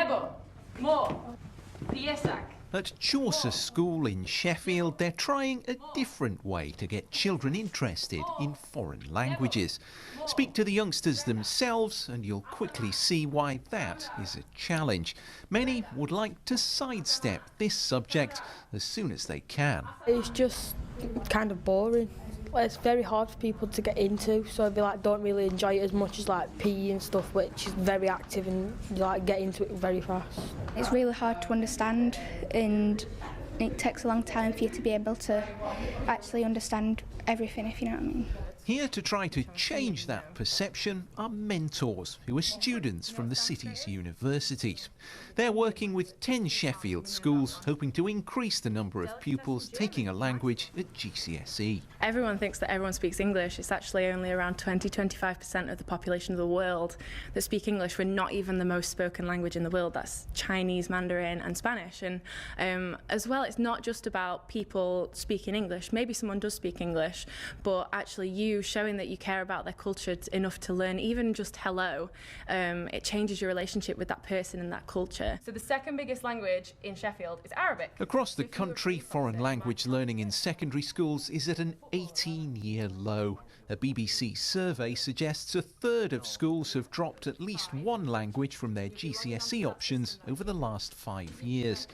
Nebo, more, piesak. At Chaucer School in Sheffield, they're trying a different way to get children interested in foreign languages. Speak to the youngsters themselves and you'll quickly see why that is a challenge. Many would like to sidestep this subject as soon as they can. It's just kind of boring. It's very hard for people to get into, so they don't really enjoy it as much as PE and stuff, which is very active and get into it very fast. It's really hard to understand, and it takes a long time for you to be able to actually understand everything, if you know what I mean. Here to try to change that perception are mentors who are students from the city's universities. They're working with 10 Sheffield schools, hoping to increase the number of pupils taking a language at GCSE. Everyone thinks that everyone speaks English. It's actually only around 20-25% of the population of the world that speak English. We're not even the most spoken language in the world. That's Chinese, Mandarin and Spanish. And as well, it's not just about people speaking English. Maybe someone does speak English, but actually you showing that you care about their culture enough to learn even just hello, it changes your relationship with that person and that culture. So the second biggest language in Sheffield is Arabic. Across the country, foreign language learning in secondary schools is at an 18-year low. A BBC survey suggests a third of schools have dropped at least one language from their GCSE options over the last 5 years.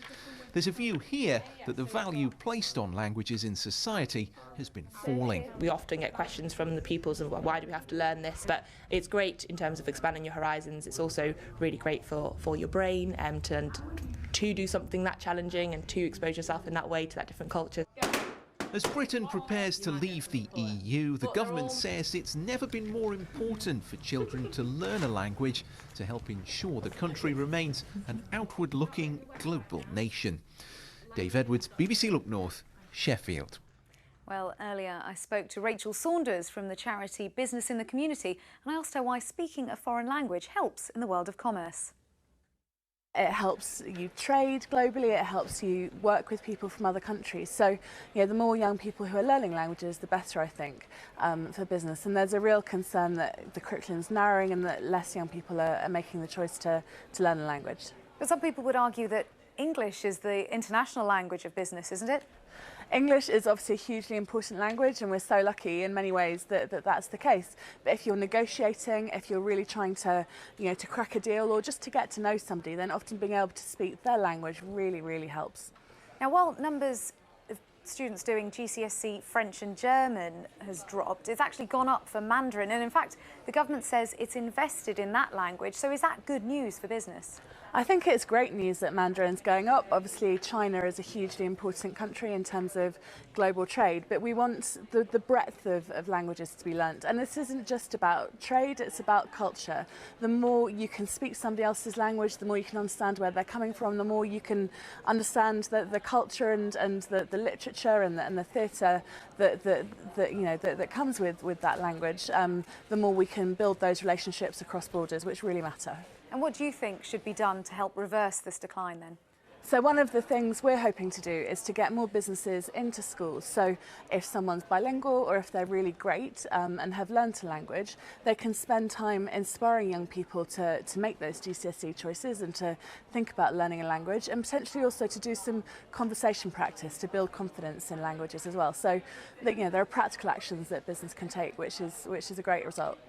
There's a view here that the value placed on languages in society has been falling. We often get questions from the pupils of why do we have to learn this, but it's great in terms of expanding your horizons. It's also really great for your brain to do something that challenging and to expose yourself in that way to that different culture. As Britain prepares to leave the EU, the government says it's never been more important for children to learn a language to help ensure the country remains an outward-looking global nation. Dave Edwards, BBC Look North, Sheffield. Well, earlier I spoke to Rachel Saunders from the charity Business in the Community, and I asked her why speaking a foreign language helps in the world of commerce. It helps you trade globally, it helps you work with people from other countries. So, the more young people who are learning languages, the better, I think, for business. And there's a real concern that the curriculum's narrowing and that less young people are making the choice to learn a language. But some people would argue that English is the international language of business, isn't it? English is obviously a hugely important language, and we're so lucky in many ways that that's the case. But if you're negotiating, if you're really trying to, to crack a deal or just to get to know somebody, then often being able to speak their language really, really helps. Now, while numbers of students doing GCSE French and German has dropped, it's actually gone up for Mandarin. And in fact, the government says it's invested in that language. So is that good news for business? I think it's great news that Mandarin's going up. Obviously, China is a hugely important country in terms of global trade, but we want the breadth of languages to be learnt. And this isn't just about trade, it's about culture. The more you can speak somebody else's language, the more you can understand where they're coming from, the more you can understand the culture and the literature and the theatre that comes with that language, the more we can build those relationships across borders, which really matter. And what do you think should be done to help reverse this decline then? So one of the things we're hoping to do is to get more businesses into schools. So if someone's bilingual or if they're really great and have learnt a language, they can spend time inspiring young people to make those GCSE choices and to think about learning a language, and potentially also to do some conversation practice to build confidence in languages as well. So there are practical actions that business can take, which is a great result.